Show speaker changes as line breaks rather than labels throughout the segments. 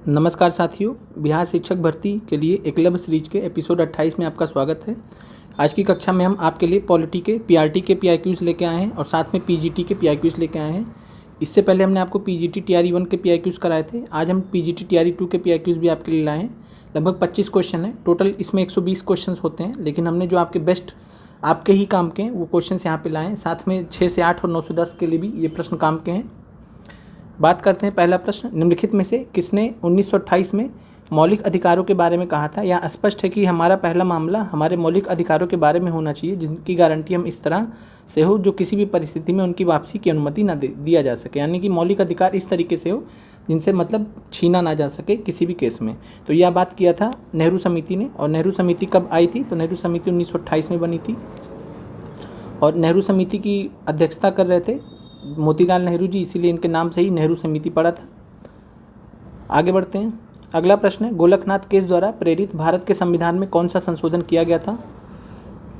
नमस्कार साथियों, बिहार शिक्षक भर्ती के लिए एकलव्य सीरीज के एपिसोड 28 में आपका स्वागत है। आज की कक्षा में हम आपके लिए पॉलिटी के पीआरटी के पीआईक्यूज़ लेके आए हैं और साथ में पीजीटी के पीआईक्यूज़ लेके आए हैं। इससे पहले हमने आपको पीजीटी टीआरई 1 के पीआईक्यूज़ कराए थे। आज हम पीजीटी टीआरई 2 के पीआईक्यूज़ भी आपके लिए लाए हैं। लगभग 25 क्वेश्चन है टोटल, इसमें 120 क्वेश्चन होते हैं, लेकिन हमने जो आपके बेस्ट आपके ही काम के हैं वो क्वेश्चन यहाँ पे लाए हैं। साथ में 6 से 8 और 9 से 10 के लिए भी ये प्रश्न काम के हैं। बात करते हैं पहला प्रश्न, निम्नलिखित में से किसने 1928 में मौलिक अधिकारों के बारे में कहा था। यहाँ स्पष्ट है कि हमारा पहला मामला हमारे मौलिक अधिकारों के बारे में होना चाहिए, जिनकी गारंटी हम इस तरह से हो जो किसी भी परिस्थिति में उनकी वापसी की अनुमति ना दिया जा सके। यानी कि मौलिक अधिकार इस तरीके से हो जिनसे मतलब छीना ना जा सके किसी भी केस में। तो यह बात किया था नेहरू समिति ने। और नेहरू समिति कब आई थी? तो नेहरू समिति 1928 में बनी थी और नेहरू समिति की अध्यक्षता कर रहे थे मोतीलाल नेहरू जी, इसीलिए इनके नाम से ही नेहरू समिति पड़ा था। आगे बढ़ते हैं। अगला प्रश्न है, गोलकनाथ केस द्वारा प्रेरित भारत के संविधान में कौन सा संशोधन किया गया था?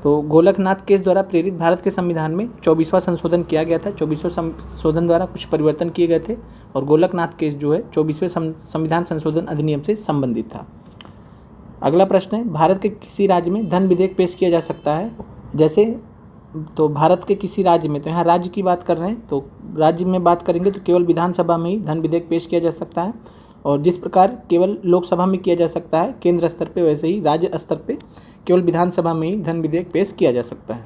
तो गोलकनाथ केस द्वारा प्रेरित भारत के संविधान में 24वां संशोधन किया गया था। 24वें संशोधन द्वारा कुछ परिवर्तन किए गए थे और गोलकनाथ केस जो है 24वें संविधान संशोधन अधिनियम से संबंधित था। अगला प्रश्न है, भारत के किसी राज्य में धन विधेयक पेश किया जा सकता है? जैसे तो भारत के किसी राज्य में, तो यहाँ राज्य की बात कर रहे हैं, तो राज्य में बात करेंगे तो केवल विधानसभा में ही धन विधेयक पेश किया जा सकता है। और जिस प्रकार केवल लोकसभा में किया जा सकता है केंद्र स्तर पे, वैसे ही राज्य स्तर पे केवल विधानसभा में ही धन विधेयक पेश किया जा सकता है।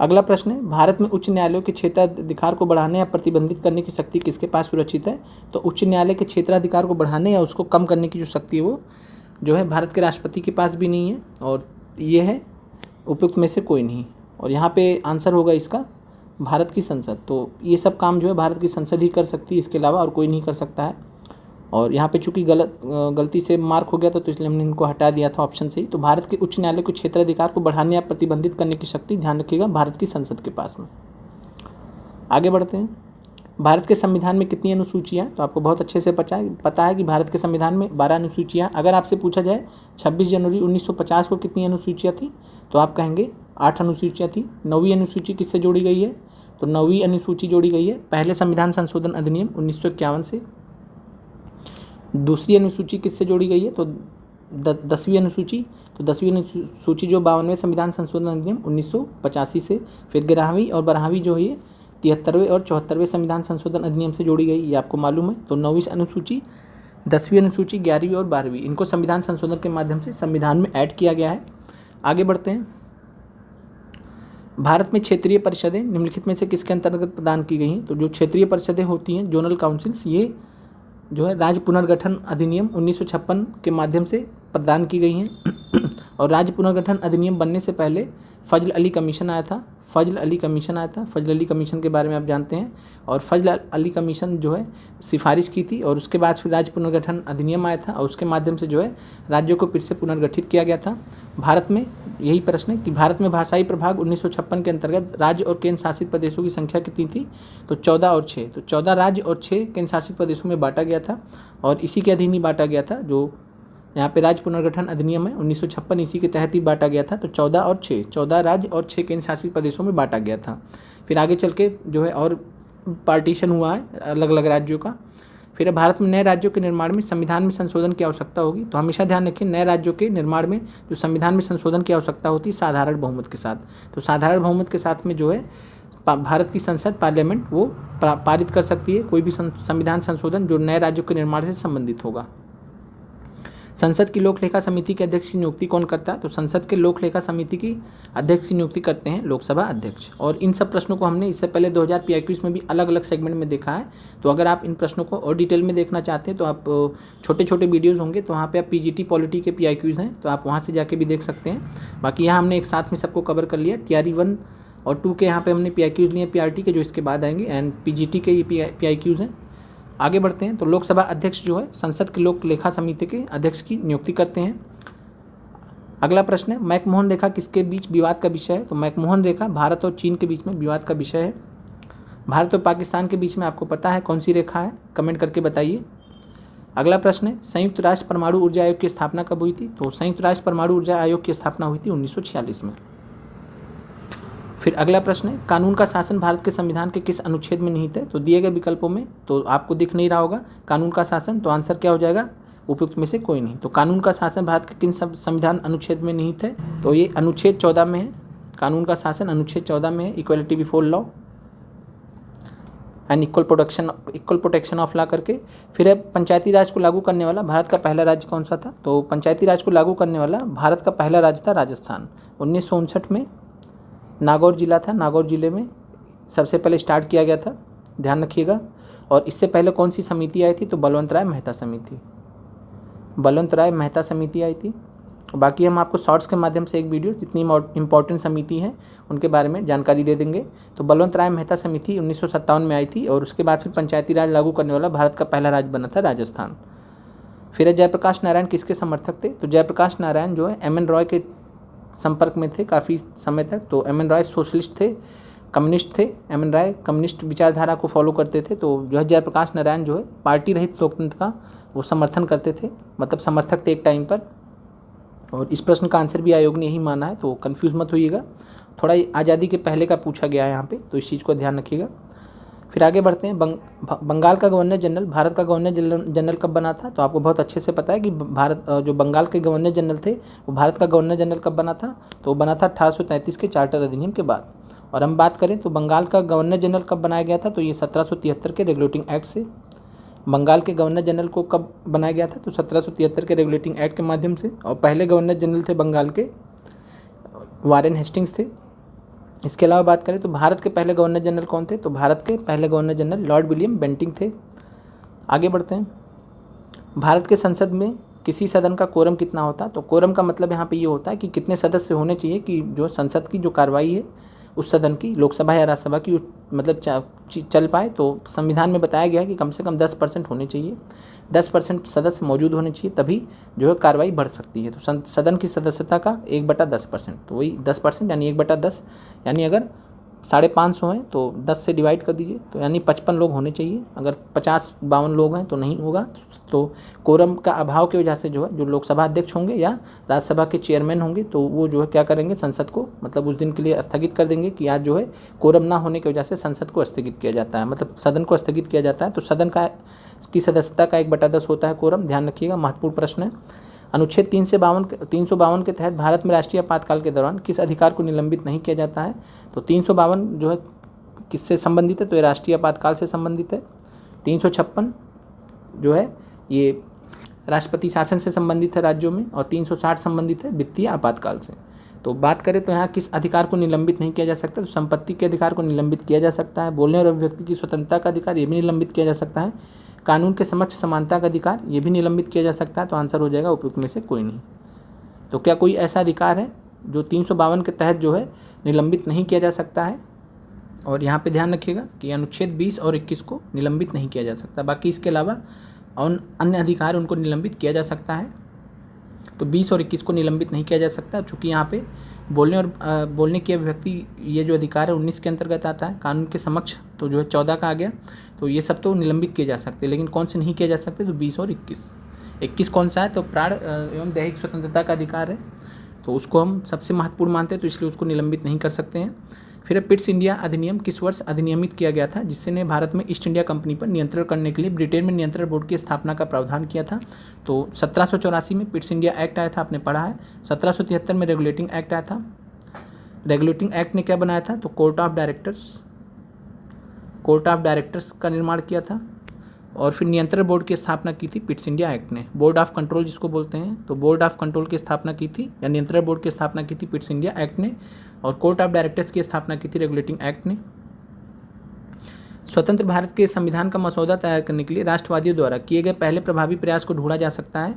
अगला प्रश्न है, भारत में उच्च न्यायालयों के क्षेत्राधिकार को बढ़ाने या प्रतिबंधित करने की शक्ति किसके पास सुरक्षित है? तो उच्च न्यायालय के क्षेत्राधिकार को बढ़ाने या उसको कम करने की जो शक्ति है वो जो है भारत के राष्ट्रपति के पास भी नहीं है, और ये है उपयुक्त में से कोई नहीं। और यहाँ पे आंसर होगा इसका भारत की संसद। तो ये सब काम जो है भारत की संसद ही कर सकती है, इसके अलावा और कोई नहीं कर सकता है। और यहाँ पे चूंकि गलती से मार्क हो गया था तो इसलिए हमने इनको हटा दिया था ऑप्शन से ही। तो भारत के उच्च न्यायालय को क्षेत्राधिकार को बढ़ाने या प्रतिबंधित करने की शक्ति, ध्यान रखिएगा, भारत की संसद के पास में। आगे बढ़ते हैं। भारत के संविधान में कितनी अनुसूचियाँ? तो आपको बहुत अच्छे से पता है कि भारत के संविधान में 12 अनुसूचियाँ। अगर आपसे पूछा जाए 26 जनवरी 1950 को कितनी अनुसूचियाँ थी, तो आप कहेंगे 8 अनुसूचियाँ थी। 9वीं अनुसूची किससे जोड़ी गई है? तो 9वीं अनुसूची जोड़ी गई है पहले संविधान संशोधन अधिनियम 1951 से। दूसरी अनुसूची किससे जोड़ी गई है? तो 10वीं अनुसूची। तो 10वीं अनुसूची जो 52वें संविधान संशोधन अधिनियम 1985 से। फिर 11वीं और 12वीं जो है 73वें और 74वें संविधान संशोधन अधिनियम से जोड़ी गई, ये आपको मालूम है। तो 9वीं अनुसूची, 10वीं अनुसूची, 11वीं और 12वीं, इनको संविधान संशोधन के माध्यम से संविधान में ऐड किया गया है। आगे बढ़ते हैं। भारत में क्षेत्रीय परिषदें निम्नलिखित में से किसके अंतर्गत प्रदान की गई हैं? तो जो क्षेत्रीय परिषदें होती हैं, जोनल काउंसिल्स, ये जो है राज्य पुनर्गठन अधिनियम 1956 के माध्यम से प्रदान की गई हैं। और राज्य पुनर्गठन अधिनियम बनने से पहले फजल अली कमीशन आया था। फजल अली कमीशन के बारे में आप जानते हैं। और फजल अली कमीशन जो है सिफारिश की थी, और उसके बाद फिर राज्य पुनर्गठन अधिनियम आया था, और उसके माध्यम से जो है राज्यों को फिर से पुनर्गठित किया गया था। भारत में यही प्रश्न है कि भारत में भाषाई प्रभाग 1956 के अंतर्गत राज्य और केंद्र शासित प्रदेशों की संख्या कितनी थी? तो 14 और 6। तो 14 राज्य और 6 केंद्र शासित प्रदेशों में बांटा गया था, और इसी के अधीन ही बांटा गया था। जो यहाँ पे राज्य पुनर्गठन अधिनियम है 1956, इसी के तहत ही बांटा गया था। तो 14 और 6, 14 राज्य और 6 केंद्र शासित प्रदेशों में बांटा गया था। फिर आगे चल के जो है और पार्टीशन हुआ है अलग अलग राज्यों का। फिर भारत में नए राज्यों के निर्माण में संविधान में संशोधन की आवश्यकता होगी। तो हमेशा ध्यान रखें, नए राज्यों के निर्माण में जो संविधान में संशोधन की आवश्यकता होती है साधारण बहुमत के साथ। तो साधारण बहुमत के साथ में जो है भारत की संसद, पार्लियामेंट, वो पारित कर सकती है कोई भी संविधान संशोधन जो नए राज्यों के निर्माण से संबंधित होगा। संसद की लोक लेखा समिति के अध्यक्ष की नियुक्ति कौन करता है? तो संसद के लोक लेखा समिति की अध्यक्ष की नियुक्ति करते हैं लोकसभा अध्यक्ष। और इन सब प्रश्नों को हमने इससे पहले 2000 पीआईक्यूज़ में भी अलग अलग सेगमेंट में देखा है। तो अगर आप इन प्रश्नों को और डिटेल में देखना चाहते हैं तो आप छोटे छोटे वीडियोज़ होंगे, तो वहाँ पर आप पीजीटी पॉलिटी के पीआईक्यूज़ हैं, तो आप वहाँ से जाके भी देख सकते हैं। बाकी यहाँ हमने एक साथ में सबको कवर कर लिया। टीआरई 1 और 2 के यहाँ पर हमने पीआईक्यूज़ लिए, पीआरटी के जो इसके बाद आएंगे, एंड पीजीटी के ये पीआईक्यूज़ हैं। आगे बढ़ते हैं। तो लोकसभा अध्यक्ष जो है संसद के लोक लेखा समिति के अध्यक्ष की नियुक्ति करते हैं। अगला प्रश्न है, मैकमोहन रेखा किसके बीच विवाद का विषय है? तो मैकमोहन रेखा भारत और चीन के बीच में विवाद का विषय है। भारत और पाकिस्तान के बीच में आपको पता है कौन सी रेखा है? कमेंट करके बताइए। अगला प्रश्न है, संयुक्त राष्ट्र परमाणु ऊर्जा आयोग की स्थापना कब हुई थी? तो संयुक्त राष्ट्र परमाणु ऊर्जा आयोग की स्थापना हुई थी 1946 में। फिर अगला प्रश्न है, कानून का शासन भारत के संविधान के किस अनुच्छेद में निहित है? तो दिए गए विकल्पों में तो आपको दिख नहीं रहा होगा कानून का शासन, तो आंसर क्या हो जाएगा? उपयुक्त में से कोई नहीं। तो कानून का शासन भारत के किन संविधान अनुच्छेद में निहित है? तो ये अनुच्छेद 14 में है। कानून का शासन अनुच्छेद 14 में है, equality before law and equal protection of law करके। फिर है, पंचायती राज को लागू करने वाला भारत का पहला राज्य कौन सा था? तो पंचायती राज को लागू करने वाला भारत का पहला राज्य था राजस्थान। 1959 में नागौर जिला था, नागौर जिले में सबसे पहले स्टार्ट किया गया था, ध्यान रखिएगा। और इससे पहले कौन सी समिति आई थी? तो बलवंत राय मेहता समिति, बलवंत राय मेहता समिति आई थी। बाकी हम आपको शॉर्ट्स के माध्यम से एक वीडियो जितनी इंपॉर्टेंट समिति हैं उनके बारे में जानकारी दे देंगे। तो बलवंत राय मेहता समिति 1957 में आई थी और उसके बाद फिर पंचायती राज लागू करने वाला भारत का पहला राज्य बना था राजस्थान। फिर जयप्रकाश नारायण किसके समर्थक थे? तो जयप्रकाश नारायण जो है एम एन रॉय के संपर्क में थे काफ़ी समय तक। तो एम एन रॉय सोशलिस्ट थे, कम्युनिस्ट थे, एम एन रॉय कम्युनिस्ट विचारधारा को फॉलो करते थे। तो जो है जयप्रकाश नारायण जो है पार्टी रहित लोकतंत्र का वो समर्थन करते थे, मतलब समर्थक थे एक टाइम पर। और इस प्रश्न का आंसर भी आयोग ने यही माना है, तो कंफ्यूज मत होइएगा, थोड़ा आज़ादी के पहले का पूछा गया है यहाँ पे, तो इस चीज़ को ध्यान रखिएगा। फिर आगे बढ़ते हैं, बंगाल का गवर्नर जनरल भारत का गवर्नर जनरल कब बना था? तो आपको बहुत अच्छे से पता है कि भारत जो बंगाल के गवर्नर जनरल थे वो भारत का गवर्नर जनरल कब बना था? तो बना था 1833 के चार्टर अधिनियम के बाद। और हम बात करें तो बंगाल का गवर्नर जनरल कब बनाया गया था? तो ये 1773 के रेगुलेटिंग एक्ट से। बंगाल के गवर्नर जनरल को कब बनाया गया था? तो 1773 के रेगुलेटिंग एक्ट के माध्यम से। और पहले गवर्नर जनरल थे बंगाल के वारेन हेस्टिंग्स थे। इसके अलावा बात करें तो भारत के पहले गवर्नर जनरल कौन थे? तो भारत के पहले governor general lord William Bentinck थे। आगे बढ़ते हैं, भारत के संसद में किसी सदन का कोरम कितना होता है? तो कोरम का मतलब यहाँ पे ये होता है कि कितने सदस्य होने चाहिए कि जो संसद की जो कार्रवाई है उस सदन की, लोकसभा या राज्यसभा की, मतलब चल पाए। तो संविधान में बताया गया है कि कम से कम 10% होने चाहिए, 10% सदस्य मौजूद होने चाहिए, तभी जो है कार्रवाई बढ़ सकती है। तो सदन की सदस्यता का 1/10%, तो वही 10% यानी 1/10, यानी अगर 550 हैं तो 10 से डिवाइड कर दीजिए, तो यानी 55 लोग होने चाहिए। अगर 50-52 लोग हैं तो नहीं होगा। तो कोरम का अभाव की वजह से जो है जो लोकसभा अध्यक्ष होंगे या राज्यसभा के चेयरमैन होंगे तो वो जो है क्या करेंगे, संसद को मतलब उस दिन के लिए स्थगित कर देंगे कि आज जो है कोरम ना होने की वजह से संसद को स्थगित किया जाता है, मतलब सदन को स्थगित किया जाता है। तो सदन की सदस्यता का 1/10 होता है कोरम, ध्यान रखिएगा, महत्वपूर्ण प्रश्न है। अनुच्छेद 352 के तहत भारत में राष्ट्रीय आपातकाल के दौरान किस अधिकार को निलंबित नहीं किया जाता है? तो 352 जो है किससे संबंधित है? तो ये राष्ट्रीय आपातकाल से संबंधित है। 356 जो है ये राष्ट्रपति शासन से संबंधित है राज्यों में, और 360 संबंधित है वित्तीय आपातकाल से। तो बात करें तो यहाँ किस अधिकार को निलंबित नहीं किया जा सकता? तो संपत्ति के अधिकार को निलंबित किया जा सकता है। बोलने और अभिव्यक्ति की स्वतंत्रता का अधिकार ये भी निलंबित किया जा सकता है। कानून के समक्ष समानता का अधिकार ये भी निलंबित किया जा सकता है। तो आंसर हो जाएगा उपयुक्त में से कोई नहीं। तो क्या कोई ऐसा अधिकार है जो 352 के तहत जो है निलंबित नहीं किया जा सकता है? और यहाँ पे ध्यान रखिएगा कि अनुच्छेद 20 और 21 को निलंबित नहीं किया जा सकता, बाकी इसके अलावा और अन्य अधिकार उनको निलंबित किया जा सकता है। तो 20 और 21 को निलंबित नहीं किया जा सकता, चूँकि यहाँ पे बोलने की अभिव्यक्ति ये जो अधिकार है 19 के अंतर्गत आता है। कानून के समक्ष तो जो है 14 का आ गया, तो ये सब तो निलंबित किए जा सकते हैं, लेकिन कौन से नहीं किए जा सकते? तो 20 और 21 कौन सा है? तो प्राण एवं दैहिक स्वतंत्रता का अधिकार है, तो उसको हम सबसे महत्वपूर्ण मानते हैं, तो इसलिए उसको निलंबित नहीं कर सकते हैं। फिर पिट्स इंडिया अधिनियम किस वर्ष अधिनियमित किया गया था, जिसने भारत में ईस्ट इंडिया कंपनी पर नियंत्रण करने के लिए ब्रिटेन में नियंत्रण बोर्ड की स्थापना का प्रावधान किया था? तो 1784 में पिट्स इंडिया एक्ट आया था, आपने पढ़ा है। 1773 में रेगुलेटिंग एक्ट आया था। रेगुलेटिंग एक्ट ने क्या बनाया था? तो कोर्ट ऑफ डायरेक्टर्स का निर्माण किया था। और फिर नियंत्रण बोर्ड की स्थापना की थी पिट्स इंडिया एक्ट ने, बोर्ड ऑफ कंट्रोल जिसको बोलते हैं। तो बोर्ड ऑफ कंट्रोल की स्थापना की थी या नियंत्रण बोर्ड की स्थापना की थी पिट्स इंडिया एक्ट ने, और कोर्ट ऑफ डायरेक्टर्स की स्थापना की थी रेगुलेटिंग एक्ट ने। स्वतंत्र भारत के संविधान का मसौदा तैयार करने के लिए राष्ट्रवादियों द्वारा किए गए पहले प्रभावी प्रयास को ढूंढा जा सकता है।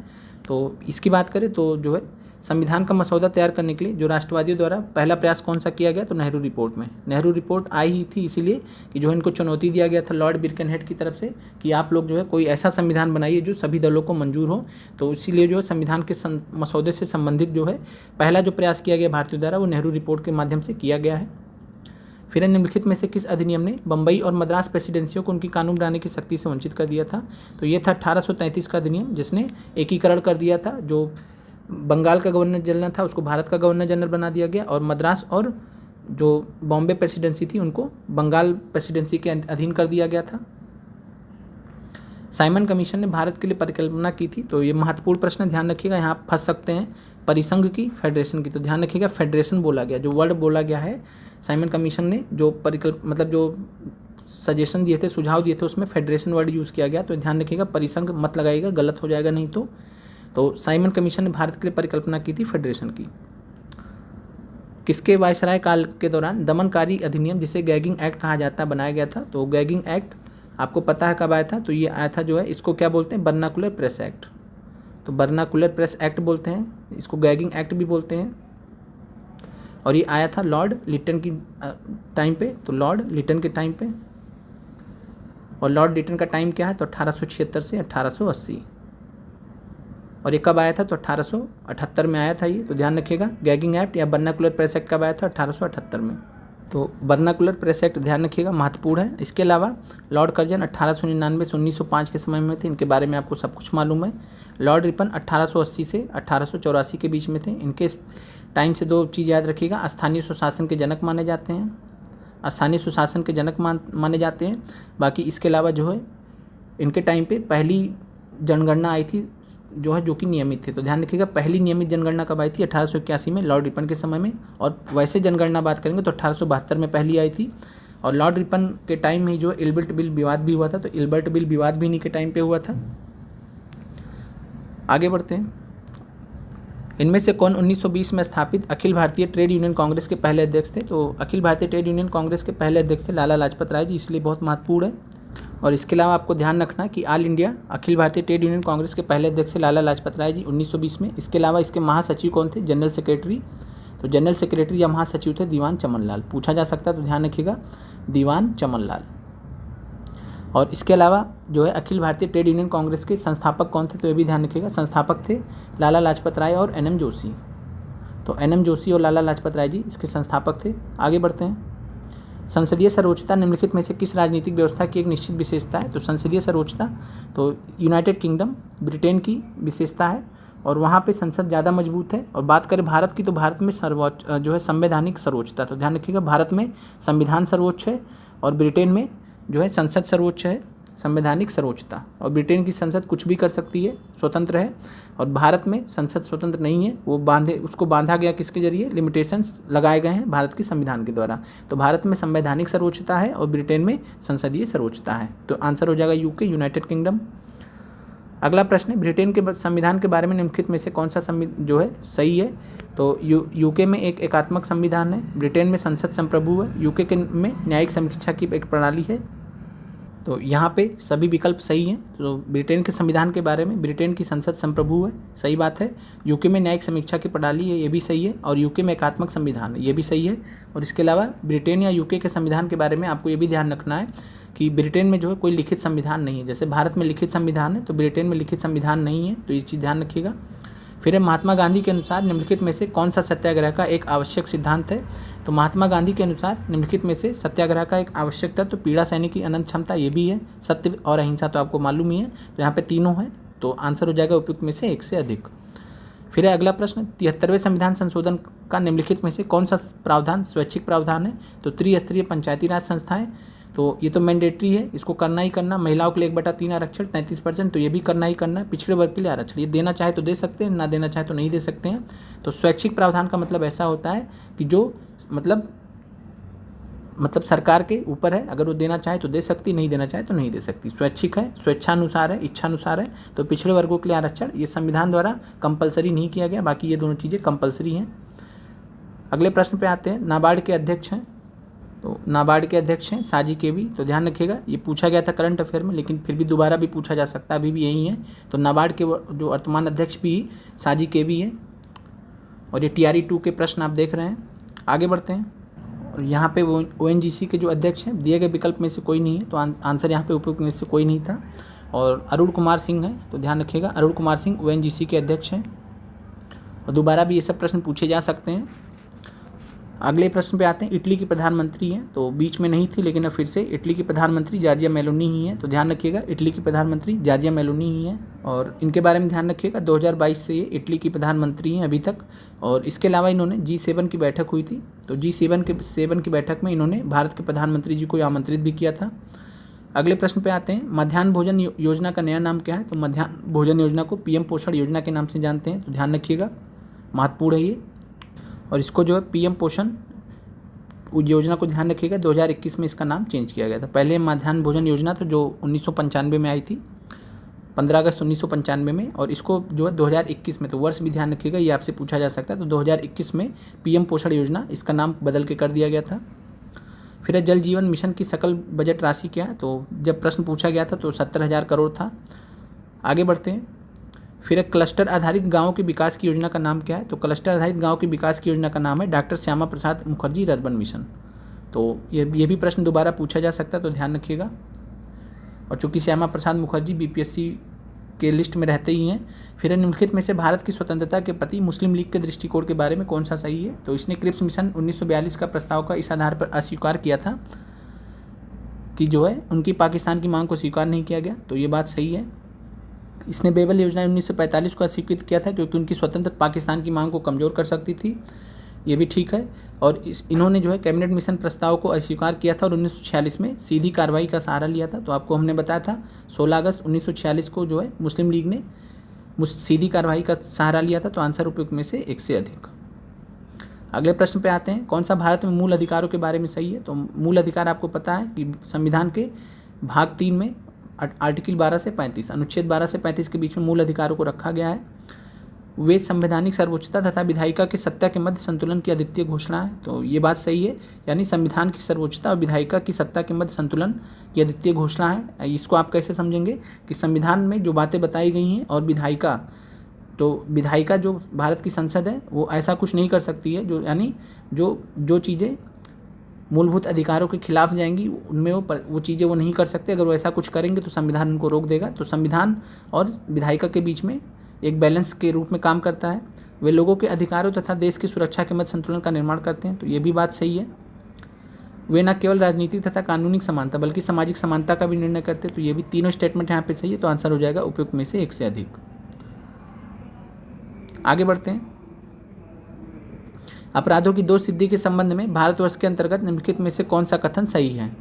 तो इसकी बात करें तो जो है संविधान का मसौदा तैयार करने के लिए जो राष्ट्रवादियों द्वारा पहला प्रयास कौन सा किया गया? तो नेहरू रिपोर्ट में। नेहरू रिपोर्ट आई ही थी इसीलिए कि जो इनको चुनौती दिया गया था लॉर्ड बिरकनहेड की तरफ से कि आप लोग जो है कोई ऐसा संविधान बनाइए जो सभी दलों को मंजूर हो। तो इसीलिए जो है संविधान के मसौदे से संबंधित जो है पहला जो प्रयास किया गया भारतीयों द्वारा वो नेहरू रिपोर्ट के माध्यम से किया गया है। फिर निम्नलिखित में से किस अधिनियम ने बम्बई और मद्रास प्रेसिडेंसियों को उनकी कानून बनाने की शक्ति से वंचित कर दिया था? तो ये था 1833 का अधिनियम, जिसने एकीकरण कर दिया था। जो बंगाल का गवर्नर जनरल था उसको भारत का गवर्नर जनरल बना दिया गया, और मद्रास और जो बॉम्बे प्रेसिडेंसी थी उनको बंगाल प्रेसिडेंसी के अधीन कर दिया गया था। साइमन कमीशन ने भारत के लिए परिकल्पना की थी, तो ये महत्वपूर्ण प्रश्न ध्यान रखिएगा, यहाँ आप फंस सकते हैं। परिसंघ की, फेडरेशन की, तो ध्यान रखिएगा फेडरेशन बोला गया, जो वर्ड बोला गया है साइमन कमीशन ने जो जो सजेशन दिए थे, सुझाव दिए थे, उसमें फेडरेशन वर्ड यूज़ किया गया, तो ध्यान रखिएगा परिसंघ मत लगाइएगा, गलत हो जाएगा नहीं तो साइमन कमीशन ने भारत के लिए परिकल्पना की थी फेडरेशन की। किसके वायसराय काल के दौरान दमनकारी अधिनियम, जिसे गैगिंग एक्ट कहा जाता है, बनाया गया था? तो गैगिंग एक्ट आपको पता है कब आया था? तो ये आया था जो है, इसको क्या बोलते हैं? Vernacular press act. तो बर्नाकुलर प्रेस एक्ट बोलते हैं, इसको गैगिंग एक्ट भी बोलते हैं। और ये आया था लॉर्ड लिटन की टाइम पे, तो लॉर्ड लिटन के टाइम पे। और लॉर्ड लिटन का टाइम क्या है? तो 1876 से 1880। और ये कब आया था? तो 1878 में आया था ये, तो ध्यान रखिएगा। गैगिंग एक्ट या बर्नाकुलर प्रेस एक्ट कब आया था? 1878 में। तो बर्नाकुलर प्रेस एक्ट ध्यान रखिएगा, महत्वपूर्ण है। इसके अलावा लॉर्ड कर्जन 1899 से 1905 के समय में थे, इनके बारे में आपको सब कुछ मालूम है। लॉर्ड रिपन 1880 से 1884 के बीच में थे। इनके टाइम से दो चीज़ याद रखिएगा, स्थानीय सुशासन के जनक माने जाते हैं, स्थानीय सुशासन के जनक माने जाते हैं। बाकी इसके अलावा जो है इनके टाइम पे पहली जनगणना आई थी जो है, जो कि नियमित थे। तो ध्यान रखिएगा, पहली नियमित जनगणना कब आई थी? 1881 में, लॉर्ड रिपन के समय में। और वैसे जनगणना बात करेंगे तो 1872 में पहली आई थी। और लॉर्ड रिपन के टाइम में जो इल्बर्ट बिल विवाद भी हुआ था, तो इल्बर्ट बिल विवाद भी इन्हीं के टाइम पे हुआ था। आगे बढ़ते हैं। इनमें से कौन 1920 में स्थापित अखिल भारतीय ट्रेड यूनियन कांग्रेस के पहले अध्यक्ष थे? तो अखिल भारतीय ट्रेड यूनियन कांग्रेस के पहले अध्यक्ष थे लाला लाजपत राय जी, इसलिए बहुत महत्वपूर्ण है। और इसके अलावा आपको ध्यान रखना कि all India Akhil Bharatiya trade union Congress के पहले अध्यक्ष थे लाला लाजपत राय जी 1920 में। इसके अलावा इसके महासचिव कौन थे? General secretary. तो जनरल सेक्रेटरी या महासचिव थे दीवान चमन लाल, पूछा जा सकता है, तो ध्यान रखिएगा दीवान चमन लाल। और इसके अलावा जो है अखिल भारतीय ट्रेड यूनियन कांग्रेस के संस्थापक कौन थे? तो ये भी ध्यान रखिएगा, संस्थापक थे लाला लाजपत राय और एनएम जोशी। तो एनएम जोशी और लाला लाजपत राय जी इसके संस्थापक थे। आगे बढ़ते हैं। संसदीय सर्वोच्चता निम्नलिखित में से किस राजनीतिक व्यवस्था की एक निश्चित विशेषता है? तो संसदीय सर्वोच्चता तो यूनाइटेड किंगडम, ब्रिटेन की विशेषता है, और वहाँ पे संसद ज़्यादा मजबूत है। और बात करें भारत की, तो भारत में सर्वोच्च जो है संवैधानिक सर्वोच्चता, तो ध्यान रखिएगा भारत में संविधान सर्वोच्च है, और ब्रिटेन में जो है संसद सर्वोच्च है, संवैधानिक सर्वोच्चता। और ब्रिटेन की संसद कुछ भी कर सकती है, स्वतंत्र है, और भारत में संसद स्वतंत्र नहीं है, वो उसको बांधा गया किसके जरिए? लिमिटेशंस लगाए गए हैं भारत के संविधान के द्वारा। तो भारत में संवैधानिक सर्वोच्चता है और ब्रिटेन में संसदीय सर्वोच्चता है। तो आंसर हो जाएगा यूके, यूनाइटेड किंगडम। अगला प्रश्न है, ब्रिटेन के संविधान के बारे में निम्नलिखित में से कौन सा जो है सही है? तो यूके में एक एकात्मक संविधान है, ब्रिटेन में संसद संप्रभु है, यूके में न्यायिक समीक्षा की एक प्रणाली है। तो यहाँ पे सभी विकल्प सही हैं। तो ब्रिटेन के संविधान के बारे में, ब्रिटेन की संसद संप्रभु है, सही बात है। यूके में न्यायिक समीक्षा की प्रणाली है, ये भी सही है। और यूके में एकात्मक संविधान है, ये भी सही है। और इसके अलावा ब्रिटेन या यूके के संविधान के बारे में आपको ये भी ध्यान रखना है कि ब्रिटेन में जो है कोई लिखित संविधान नहीं है। जैसे भारत में लिखित संविधान है, तो ब्रिटेन में लिखित संविधान नहीं है, तो ये चीज़ ध्यान रखिएगा। फिर महात्मा गांधी के अनुसार निम्नलिखित में से कौन सा सत्याग्रह का एक आवश्यक सिद्धांत है? तो महात्मा गांधी के अनुसार निम्नलिखित में से सत्याग्रह का एक आवश्यक तत्व पीड़ा सहने की अनंत क्षमता, ये भी है। सत्य और अहिंसा तो आपको मालूम ही है, तो यहाँ पे तीनों है, तो आंसर हो जाएगा उपयुक्त में से एक से अधिक। फिर है अगला प्रश्न, 73वें संविधान संशोधन का निम्नलिखित में से कौन सा प्रावधान स्वैच्छिक प्रावधान है? तो त्रिस्तरीय पंचायती राज संस्थाएं, तो ये तो मैंडेटरी है, इसको करना ही करना। महिलाओं के लिए 1/3 आरक्षण 33%, तो ये भी करना ही करना है। पिछड़े वर्ग के लिए आरक्षण, ये देना चाहे तो दे सकते हैं, ना देना चाहे तो नहीं दे सकते हैं। तो स्वैच्छिक प्रावधान का मतलब ऐसा होता है कि जो मतलब सरकार के ऊपर है, अगर वो देना चाहे तो दे सकती, नहीं देना चाहे तो नहीं दे सकती। स्वैच्छिक है, स्वेच्छानुसार है, इच्छानुसार है। तो पिछड़े वर्गों के लिए आरक्षण ये संविधान द्वारा कंपलसरी नहीं किया गया, बाकी ये दोनों चीज़ें कंपलसरी हैं। अगले प्रश्न पे आते हैं, नाबार्ड के अध्यक्ष हैं, तो नाबार्ड के अध्यक्ष हैं साजी केवी। तो ध्यान रखिएगा, ये पूछा गया था करंट अफेयर में, लेकिन फिर भी दोबारा भी पूछा जा सकता है, अभी भी यही है। तो नाबार्ड के जो वर्तमान अध्यक्ष भी साजी केवी है। और ये TRE 2 के प्रश्न आप देख रहे हैं। आगे बढ़ते हैं, और यहाँ पे वो ONGC के जो अध्यक्ष हैं, दिए गए विकल्प में से कोई नहीं है, तो आंसर यहाँ पे उपयुक्त में से कोई नहीं था। और अरुण कुमार सिंह है, तो ध्यान रखिएगा अरुण कुमार सिंह ONGC के अध्यक्ष हैं। और दोबारा भी ये सब प्रश्न पूछे जा सकते हैं। अगले प्रश्न पे आते हैं, इटली की प्रधानमंत्री हैं, तो बीच में नहीं थी, लेकिन अब फिर से इटली की प्रधानमंत्री जॉर्जिया मेलोनी ही है। तो ध्यान रखिएगा इटली की प्रधानमंत्री जॉर्जिया मेलोनी ही है। और इनके बारे में ध्यान रखिएगा, 2022 से ये इटली की प्रधानमंत्री हैं अभी तक। और इसके अलावा इन्होंने G7 की बैठक हुई थी, तो G7 की बैठक में इन्होंने भारत के प्रधानमंत्री जी को आमंत्रित भी किया था। अगले प्रश्न पे आते हैं, मध्याह्न भोजन योजना का नया नाम क्या है? तो मध्याह्न भोजन योजना को पीएम पोषण योजना के नाम से जानते हैं, तो ध्यान रखिएगा, महत्वपूर्ण है ये। और इसको जो है पीएम पोषण योजना को ध्यान रखिएगा, 2021 में इसका नाम चेंज किया गया था। पहले मध्याह्न भोजन योजना तो जो 1995 में आई थी, 15 अगस्त 1995 में, और इसको जो है 2021 में, तो वर्ष भी ध्यान रखिएगा, ये आपसे पूछा जा सकता है। तो 2021 में पीएम पोषण योजना इसका नाम बदल के कर दिया गया था। फिर जल जीवन मिशन की सकल बजट राशि क्या है? तो जब प्रश्न पूछा गया था तो 70,000 करोड़ था। आगे बढ़ते हैं। फिर क्लस्टर आधारित गाँव के विकास की योजना का नाम क्या है? तो क्लस्टर आधारित गाँव के विकास की योजना का नाम है doctor Shyama Prasad Mukherjee urban mission. तो ये भी प्रश्न दोबारा पूछा जा सकता है, तो ध्यान रखिएगा। और चूंकि श्यामा प्रसाद मुखर्जी बीपीएससी के लिस्ट में रहते ही हैं। फिर निम्नलिखित में से भारत की स्वतंत्रता के प्रति मुस्लिम लीग के दृष्टिकोण के बारे में कौन सा सही है? तो इसने क्रिप्स मिशन 1942 का प्रस्ताव का इस आधार पर अस्वीकार किया था कि जो है उनकी पाकिस्तान की मांग को स्वीकार नहीं किया गया, तो ये बात सही है। इसने बेबल योजना 1945 को अस्वीकृत किया था क्योंकि उनकी स्वतंत्र पाकिस्तान की मांग को कमज़ोर कर सकती थी, ये भी ठीक है। और इन्होंने जो है कैबिनेट मिशन प्रस्ताव को अस्वीकार किया था और 1946 में सीधी कार्रवाई का सहारा लिया था। तो आपको हमने बताया था 16 अगस्त 1946 को जो है मुस्लिम लीग ने सीधी कार्रवाई का सहारा लिया था। तो आंसर उपयुक्त में से एक से अधिक। अगले प्रश्न पे आते हैं, कौन सा भारत में मूल अधिकारों के बारे में सही है? तो मूल अधिकार आपको पता है कि संविधान के भाग 3 में आर्टिकल 12 से 35, अनुच्छेद 12 से 35 के बीच में मूल अधिकारों को रखा गया है। वे संवैधानिक सर्वोच्चता तथा विधायिका की सत्ता के मध्य संतुलन की अद्वितीय घोषणा है। तो ये बात सही है, यानी संविधान की सर्वोच्चता और विधायिका की सत्ता के मध्य संतुलन की अद्वितीय घोषणा है। इसको आप कैसे समझेंगे कि संविधान में जो बातें बताई गई हैं और विधायिका, तो विधायिका जो भारत की संसद है वो ऐसा कुछ नहीं कर सकती है जो, यानी जो चीज़ें मूलभूत अधिकारों के खिलाफ जाएंगी उनमें वो चीज़ें वो नहीं कर सकते। अगर वो ऐसा कुछ करेंगे तो संविधान उनको रोक देगा। तो संविधान और विधायिका के बीच में एक बैलेंस के रूप में काम करता है। वे लोगों के अधिकारों तथा देश की सुरक्षा के मध्य संतुलन का निर्माण करते हैं, तो ये भी बात सही है। वे न केवल राजनीतिक तथा कानूनी समानता बल्कि सामाजिक समानता का भी निर्णय करते हैं, तो ये भी तीनों स्टेटमेंट यहाँ पे सही है। तो आंसर हो जाएगा उपयुक्त में से एक से अधिक। आगे बढ़ते हैं। अपराधों की दोष सिद्धि के संबंध में भारतवर्ष के अंतर्गत निम्नलिखित में से कौन सा कथन सही है?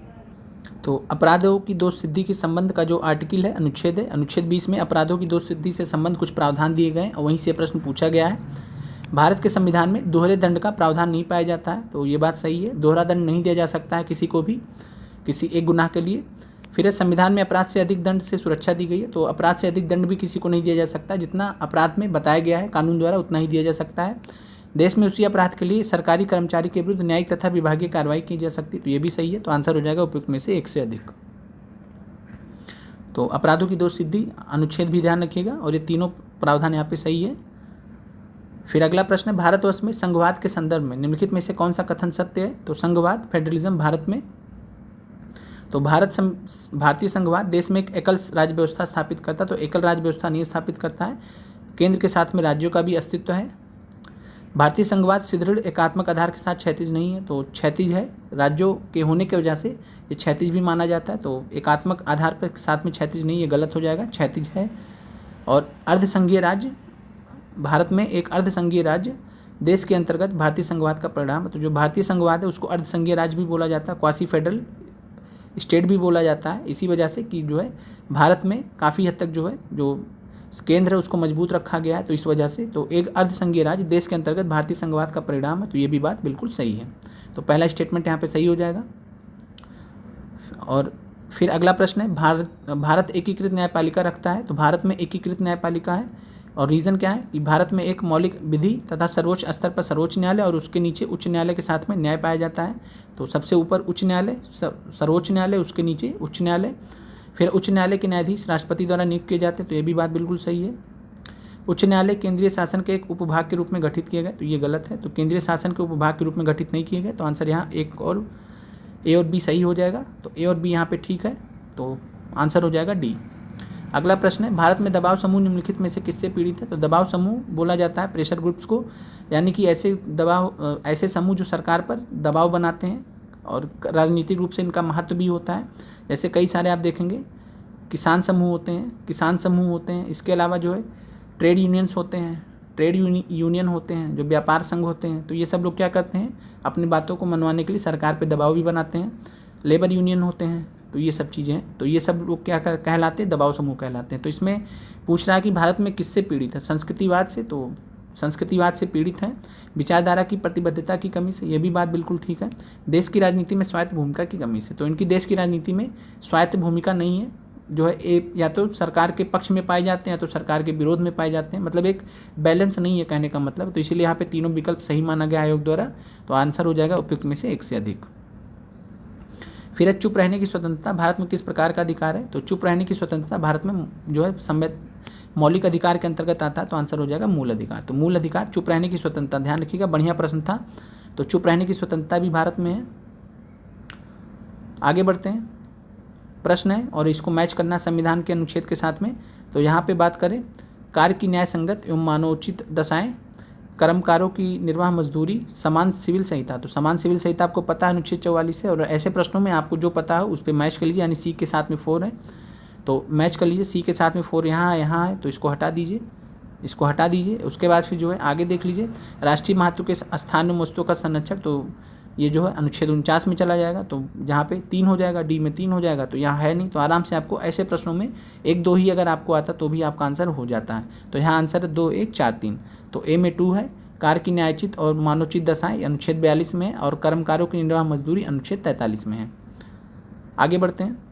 तो अपराधों की दोष सिद्धि के संबंध का जो आर्टिकल है, अनुच्छेद है, अनुच्छेद 20 में अपराधों की दोष सिद्धि से संबंध कुछ प्रावधान दिए गए हैं और वहीं से प्रश्न पूछा गया है। भारत के संविधान में दोहरे दंड का प्रावधान नहीं पाया जाता है, तो ये बात सही है। दोहरा दंड नहीं दिया जा सकता है किसी को भी, किसी एक गुनाह के लिए। फिर संविधान में अपराध से अधिक दंड से सुरक्षा दी गई है, तो अपराध से अधिक दंड भी किसी को नहीं दिया जा सकता। जितना अपराध में बताया गया है कानून द्वारा उतना ही दिया जा सकता है। देश में उसी अपराध के लिए सरकारी कर्मचारी के विरुद्ध न्यायिक तथा विभागीय कार्रवाई की जा सकती है, तो ये भी सही है। तो आंसर हो जाएगा उपयुक्त में से एक से अधिक। तो अपराधों की दोष सिद्धि अनुच्छेद भी ध्यान रखिएगा और ये तीनों प्रावधान यहाँ पे सही है। फिर अगला प्रश्न है, भारतवर्ष में संघवाद के संदर्भ में निम्नलिखित में से कौन सा कथन सत्य है? तो संघवाद, फेडरलिज्म भारत में, तो भारतीय संघवाद देश में एक एकल राज्य व्यवस्था स्थापित करता है, तो एकल राज्य व्यवस्था नहीं स्थापित करता है। केंद्र के साथ में राज्यों का भी अस्तित्व है। भारतीय संघवाद सुदृढ़ एकात्मक आधार के साथ क्षैतिज नहीं है, तो क्षैतिज है। राज्यों के होने की वजह से ये क्षैतिज भी माना जाता है, तो एकात्मक आधार पर साथ में क्षैतिज नहीं, ये गलत हो जाएगा, क्षैतिज है। और अर्धसंघीय राज्य, भारत में एक अर्धसंघीय राज्य देश के अंतर्गत भारतीय संघवाद का परिणाम, तो जो भारतीय संघवाद है उसको अर्धसंघीय राज्य भी बोला जाता है, क्वासी फेडरल स्टेट भी बोला जाता है। इसी वजह से कि जो है भारत में काफ़ी हद तक जो है जो केंद्र है उसको मजबूत रखा गया है, तो इस वजह से तो एक अर्धसंघीय राज्य देश के अंतर्गत भारतीय संघवाद का परिणाम है, तो ये भी बात बिल्कुल सही है। तो पहला स्टेटमेंट यहाँ पे सही हो जाएगा। और फिर अगला प्रश्न है, भारत एकीकृत न्यायपालिका रखता है, तो भारत में एकीकृत न्यायपालिका है और रीज़न क्या है कि भारत में एक मौलिक विधि तथा सर्वोच्च स्तर पर सर्वोच्च न्यायालय और उसके नीचे उच्च न्यायालय के साथ में न्याय पाया जाता है। तो सबसे ऊपर उच्च न्यायालय, सर्वोच्च न्यायालय, उसके नीचे उच्च न्यायालय। फिर उच्च न्यायालय के न्यायाधीश राष्ट्रपति द्वारा नियुक्त किए जाते हैं, तो ये भी बात बिल्कुल सही है। उच्च न्यायालय केंद्रीय शासन के एक उपभाग के रूप में गठित किए गए, तो ये गलत है। तो केंद्रीय शासन के उपभाग के रूप में गठित नहीं किए गए, तो आंसर यहाँ एक और ए और बी सही हो जाएगा। तो ए और बी यहाँ पे ठीक है, तो आंसर हो जाएगा डी। अगला प्रश्न है, भारत में दबाव समूह निम्नलिखित में से किससे पीड़ित है? तो दबाव समूह बोला जाता है प्रेशर ग्रुप्स को, यानी कि ऐसे समूह जो सरकार पर दबाव बनाते हैं और राजनीतिक रूप से इनका महत्व भी होता है। जैसे कई सारे आप देखेंगे किसान समूह होते हैं, इसके अलावा जो है ट्रेड यूनियंस होते हैं, ट्रेड यूनियन होते हैं, जो व्यापार संघ होते हैं, तो ये सब लोग क्या करते हैं, अपनी बातों को मनवाने के लिए सरकार पे दबाव भी बनाते हैं। लेबर यूनियन होते हैं, तो ये सब चीज़ें हैं, तो ये सब लोग क्या कहलाते हैं, दबाव समूह कहलाते हैं। तो इसमें पूछ रहा है कि भारत में किससे पीड़ित है, संस्कृतिवाद से, तो संस्कृतिवाद से पीड़ित है। विचारधारा की प्रतिबद्धता की कमी से, ये भी बात बिल्कुल ठीक है। देश की राजनीति में स्वायत्त भूमिका की कमी से, तो इनकी देश की राजनीति में स्वायत्त भूमिका नहीं है, जो है या तो सरकार के पक्ष में पाए जाते हैं या तो सरकार के विरोध में पाए जाते हैं, मतलब एक बैलेंस नहीं है कहने का मतलब। तो इसीलिए यहाँ पे तीनों विकल्प सही माना गया आयोग द्वारा, तो आंसर हो जाएगा उपयुक्त में से एक से अधिक। फिर है चुप रहने की स्वतंत्रता भारत में किस प्रकार का अधिकार है, तो चुप रहने की स्वतंत्रता भारत में जो है मौलिक अधिकार के अंतर्गत आता है, तो आंसर हो जाएगा मूल अधिकार। तो मूल अधिकार, चुप रहने की स्वतंत्रता, ध्यान रखिएगा, बढ़िया प्रश्न था। तो चुप रहने की स्वतंत्रता भी भारत में है। आगे बढ़ते हैं, प्रश्न है और इसको मैच करना संविधान के अनुच्छेद के साथ में। तो यहाँ पे बात करें, कार्य की न्याय संगत एवं मानवोचित दशाएं, कर्मकारों की निर्वाह मजदूरी, समान सिविल संहिता। तो समान सिविल संहिता आपको पता है अनुच्छेद 44 है, और ऐसे प्रश्नों में आपको जो पता है उस पर मैच कर लीजिए, यानी सी के साथ में 4 है तो मैच कर लीजिए, सी के साथ में 4 यहाँ है, तो इसको हटा दीजिए, इसको हटा दीजिए। उसके बाद फिर जो है आगे देख लीजिए, राष्ट्रीय महत्व के स्थानीय वस्तुओं का संरक्षण, तो ये जो है अनुच्छेद 49 में चला जाएगा, तो जहाँ पे 3 हो जाएगा, डी में 3 हो जाएगा, तो यहाँ है नहीं, तो आराम से आपको ऐसे प्रश्नों में 1-2 ही अगर आपको आता तो भी आपका आंसर हो जाता है। तो यहाँ आंसर है 2, 1, 4, 3। तो ए में 2 है, कार्य की न्यायोचित और मानवोचित दशाएं अनुच्छेद 42 में है, और कर्मकारों की निर्वाह मजदूरी अनुच्छेद 43 में है। आगे बढ़ते हैं,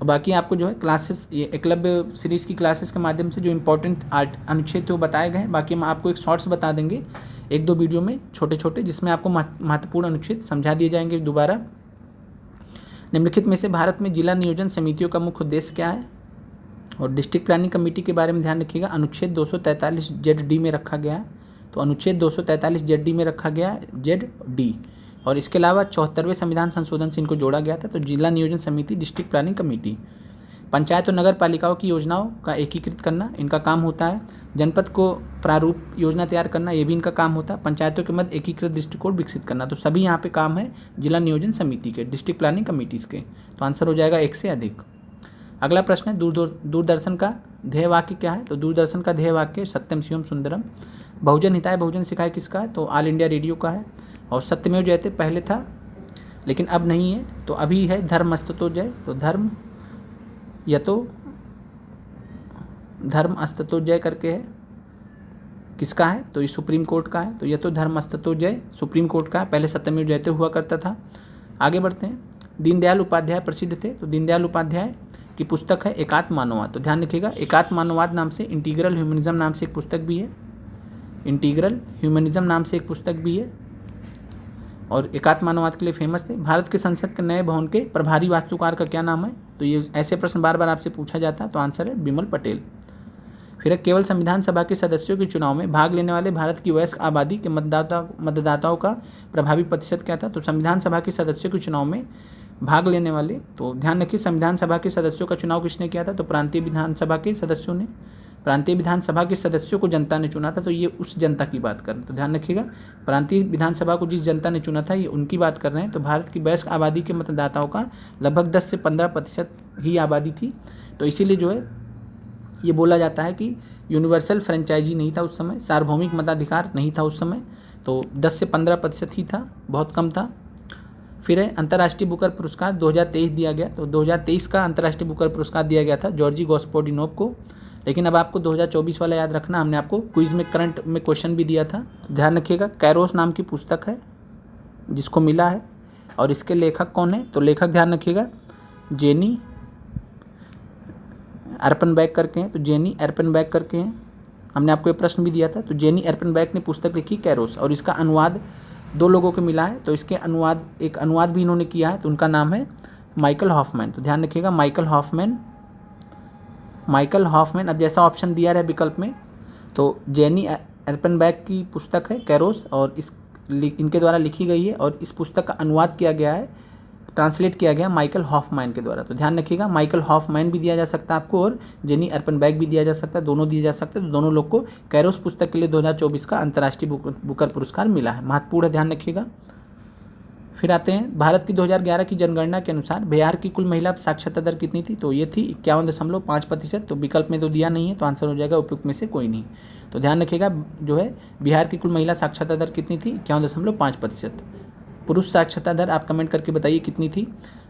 बाकी आपको जो है क्लासेस, ये एकलव्य सीरीज़ की क्लासेस के माध्यम से जो इंपॉर्टेंट अनुच्छेद थे वो बताए गए हैं। बाकी हम आपको एक शॉर्ट्स बता देंगे 1-2 वीडियो में छोटे छोटे, जिसमें आपको महत्वपूर्ण अनुच्छेद समझा दिए जाएंगे दोबारा। निम्नलिखित में से भारत में जिला नियोजन समितियों का मुख्य उद्देश्य क्या है, और डिस्ट्रिक्ट प्लानिंग कमेटी के बारे में ध्यान रखिएगा, अनुच्छेद 243 ZD में रखा गया है, तो अनुच्छेद 243 ZD में रखा गया है, ZD। और इसके अलावा 74वें संविधान संशोधन से इनको जोड़ा गया था, तो जिला नियोजन समिति, डिस्ट्रिक्ट प्लानिंग कमेटी। पंचायत और नगर पालिकाओं की योजनाओं का एकीकृत करना इनका काम होता है। जनपद को प्रारूप योजना तैयार करना, ये भी इनका काम होता है। पंचायतों के मध्य एकीकृत दृष्टिकोण विकसित करना, तो सभी यहाँ पे काम है जिला नियोजन समिति के, डिस्ट्रिक्ट प्लानिंग कमेटीज़ के। तो आंसर हो जाएगा 1 से अधिक। अगला प्रश्न है, दूरदर्शन का ध्येय वाक्य क्या है, तो दूरदर्शन का ध्येय वाक्य सत्यम शिवम सुंदरम। बहुजन हिताय बहुजन सिखाए किसका है, तो ऑल इंडिया रेडियो का है। और सत्यमेव जयते पहले था लेकिन अब नहीं है, तो अभी है धर्मस्ततो जय, तो धर्म यतो धर्म अस्ततो जय करके है, किसका है, तो ये सुप्रीम कोर्ट का है। तो यतो धर्म अस्ततो जय सुप्रीम कोर्ट का है, पहले सत्यमेव जयते हुआ करता था। आगे बढ़ते हैं, दीनदयाल उपाध्याय प्रसिद्ध थे, तो दीनदयाल उपाध्याय की पुस्तक है एकात्म मानववाद। तो ध्यान रखिएगा, एकात्म मानववाद नाम से इंटीग्रल ह्यूमनिज्म नाम से एक पुस्तक भी है, इंटीग्रल ह्यूमनिज्म नाम से एक पुस्तक भी है, और एकात्म मानववाद के लिए फेमस थे। भारत के संसद के नए भवन के प्रभारी वास्तुकार का क्या नाम है, तो ये ऐसे प्रश्न बार बार आपसे पूछा जाता है, तो आंसर है बिमल पटेल। फिर केवल संविधान सभा के सदस्यों के चुनाव में भाग लेने वाले भारत की वयस्क आबादी के मतदाताओं का प्रभावी प्रतिशत क्या था, तो संविधान सभा के सदस्यों के चुनाव में भाग लेने वाले, तो ध्यान रखिए संविधान सभा के सदस्यों का चुनाव किसने किया था, तो प्रांतीय विधानसभा के सदस्यों ने, प्रांतीय विधानसभा के सदस्यों को जनता ने चुना था, तो ये उस जनता की बात कर रहे हैं। तो ध्यान रखिएगा, प्रांतीय विधानसभा को जिस जनता ने चुना था ये उनकी बात कर रहे हैं। तो भारत की वयस्क आबादी के मतदाताओं का लगभग 10 से 15% ही आबादी थी, तो इसीलिए जो है ये बोला जाता है कि यूनिवर्सल फ्रेंचाइजी नहीं था उस समय, सार्वभौमिक मताधिकार नहीं था उस समय, तो 10 से 15% ही था, बहुत कम था। फिर है अंतर्राष्ट्रीय बुकर पुरस्कार 2023 दिया गया, तो 2023 का अंतर्राष्ट्रीय बुकर पुरस्कार दिया गया था जॉर्जी गॉस्पोडिनोव को, लेकिन अब आपको 2024 वाला याद रखना, हमने आपको क्विज में करंट में क्वेश्चन भी दिया था। ध्यान रखिएगा, कैरोस नाम की पुस्तक है जिसको मिला है, और इसके लेखक कौन है, तो लेखक ध्यान रखिएगा जेनी एर्पेनबैक करके हैं, तो जेनी एर्पेनबैक करके हैं। हमने आपको ये प्रश्न भी दिया था, तो जेनी एर्पेनबैक ने पुस्तक लिखी कैरोस, और इसका अनुवाद 2 लोगों को मिला है, तो इसके एक अनुवाद भी इन्होंने किया है, तो उनका नाम है माइकल हॉफमैन। तो ध्यान रखिएगा माइकल हॉफमैन। अब जैसा ऑप्शन दिया है विकल्प में, तो जेनी एर्पेनबैक की पुस्तक है कैरोस, और इनके द्वारा लिखी गई है, और इस पुस्तक का अनुवाद किया गया है, ट्रांसलेट किया गया माइकल हॉफमैन के द्वारा। तो ध्यान रखिएगा माइकल हॉफमैन भी दिया जा सकता है आपको, और जेनी एर्पेनबैक भी दिया जा सकता है, दोनों दिए जा सकते हैं। तो दोनों लोग को कैरोस पुस्तक के लिए 2024 का अंतर्राष्ट्रीय बुकर पुरस्कार मिला है, महत्वपूर्ण है, ध्यान रखिएगा। फिर आते हैं भारत की 2011 की जनगणना के अनुसार बिहार की कुल महिला साक्षरता दर कितनी थी, तो ये थी 51.5%। तो विकल्प में तो दिया नहीं है, तो आंसर हो जाएगा उपयुक्त में से कोई नहीं। तो ध्यान रखिएगा जो है बिहार की कुल महिला साक्षरता दर कितनी थी, 51.5%। पुरुष साक्षरता दर आप कमेंट करके बताइए कितनी थी।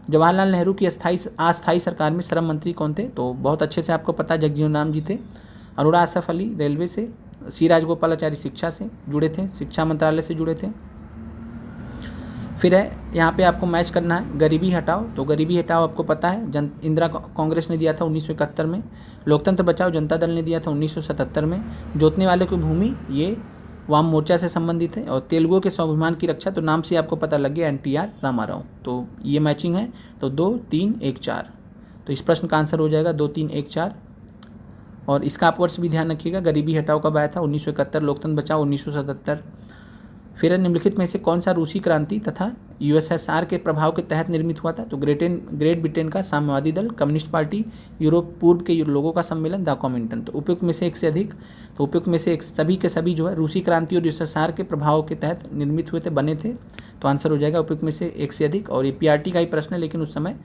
जवाहरलाल नेहरू की अस्थायी सरकार में श्रम मंत्री कौन थे, तो बहुत अच्छे से आपको पता है जगजीवन राम जी थे। अरोड़ा आसफ अली रेलवे से, सी राजगोपालाचारी शिक्षा से जुड़े थे, शिक्षा मंत्रालय से जुड़े थे। फिर है यहाँ पे आपको मैच करना है गरीबी हटाओ, तो गरीबी हटाओ आपको पता है इंदिरा कांग्रेस ने दिया था 1971 में। लोकतंत्र बचाओ जनता दल ने दिया था 1977 में। जोतने वाले की भूमि ये वाम मोर्चा से संबंधित है। और तेलुगु के स्वाभिमान की रक्षा, तो नाम से आपको पता लग गया NTR रामाराव। तो ये मैचिंग है, तो 2 3 1 4। तो इस प्रश्न का आंसर हो जाएगा 2 3 1 4। और इसका आप वर्ष भी ध्यान रखिएगा, गरीबी हटाओ कब आया था, 1971, लोकतंत्र बचाओ 1977। फिर निम्नलिखित में से कौन सा रूसी क्रांति तथा USSR के प्रभाव के तहत निर्मित हुआ था, तो ग्रेट ब्रिटेन का साम्यवादी दल, कम्युनिस्ट पार्टी, यूरोप पूर्व के लोगों का सम्मेलन, द कॉमिंटन। तो उपयुक्त में से एक से अधिक, तो उपयुक्त में से एक सभी के सभी जो है रूसी क्रांति और USSR के प्रभाव के तहत निर्मित हुए थे, बने थे। तो आंसर हो जाएगा उपयुक्त में से एक से अधिक। और ये PRT का ही प्रश्न है, लेकिन उस समय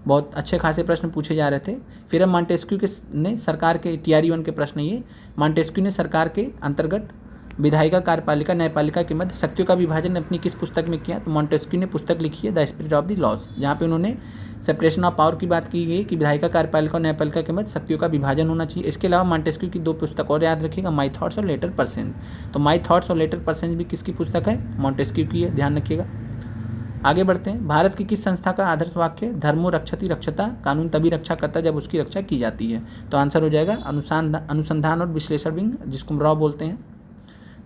बहुत अच्छे खासे प्रश्न पूछे जा रहे थे। फिर मॉन्टेस्क्यू ने सरकार के TRE-1 के प्रश्न, ये मॉन्टेस्क्यू ने सरकार के अंतर्गत विधायिका, कार्यपालिका, न्यायपालिका के मध्य शक्तियों का विभाजन अपनी किस पुस्तक में किया, तो मॉन्टेस्क्यू ने पुस्तक लिखी है the spirit of the laws, जहाँ पे उन्होंने सेपरेशन ऑफ पावर की बात की गई कि विधायिका, कार्यपालिका और न्यायपालिका के मध्य शक्तियों का विभाजन होना चाहिए। इसके अलावा मॉन्टेस्क्यू की 2 पुस्तक और याद रखिएगा, माई थॉट्स और लेटर पर्सेंज। तो माई थॉट्स और लेटर पर्सेंज भी किसकी पुस्तक है, मॉन्टेस्क्यू की है, ध्यान रखिएगा। आगे बढ़ते हैं। भारत की किस संस्था का आदर्श वाक्य है, धर्मो रक्षति रक्षता, कानून तभी रक्षा करता है जब उसकी रक्षा की जाती है। तो आंसर हो जाएगा अनुसंधान और विश्लेषण विंग, जिसको रॉ बोलते हैं।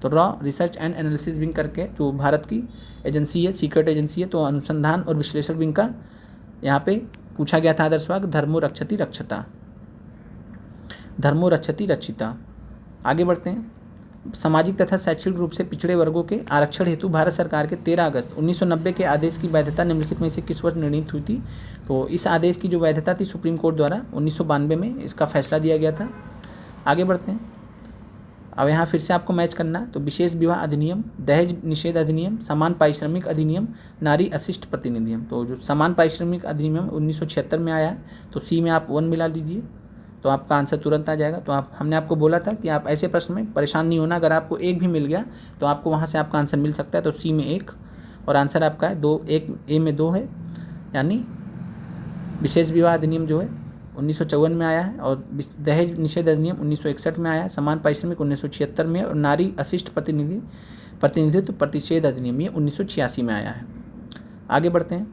तो raw research and analysis wing करके जो भारत की एजेंसी है, सीक्रेट एजेंसी है, तो अनुसंधान और विश्लेषण विंग का यहाँ पे पूछा गया था आदर्श वाक्य, धर्मो रक्षति रक्षता, धर्मो रक्षति रक्षिता। आगे बढ़ते हैं। सामाजिक तथा शैक्षणिक रूप से पिछड़े वर्गों के आरक्षण हेतु भारत सरकार के 13 अगस्त 1990 के आदेश की वैधता निम्नलिखित में से किस वर्ष निर्णीत हुई थी, तो इस आदेश की जो वैधता थी सुप्रीम कोर्ट द्वारा 1992 में इसका फैसला दिया गया था। आगे बढ़ते हैं। अब यहाँ फिर से आपको मैच करना है, तो विशेष विवाह अधिनियम, दहेज निषेध अधिनियम, समान पारिश्रमिक अधिनियम, नारी अशिष्ट प्रतिनिधियम। तो जो समान पारिश्रमिक अधिनियम 1976 में आया है, तो C में आप 1 मिला लीजिए, तो आपका आंसर तुरंत आ जाएगा। तो हमने आपको बोला था कि आप ऐसे प्रश्न में परेशान नहीं होना, अगर आपको 1 भी मिल गया तो आपको वहाँ से आपका आंसर मिल सकता है। तो C में 1 और आंसर आपका है 2, 1 A में 2 है, यानी विशेष विवाह अधिनियम जो है 1954 में आया है, और दहेज निषेध अधिनियम 1961 में आया है, समान पारिश्रमिक 1976 में, और नारी अशिष्ट प्रतिनिधित्व प्रतिषेध अधिनियम ये 1986 में आया है। आगे बढ़ते हैं।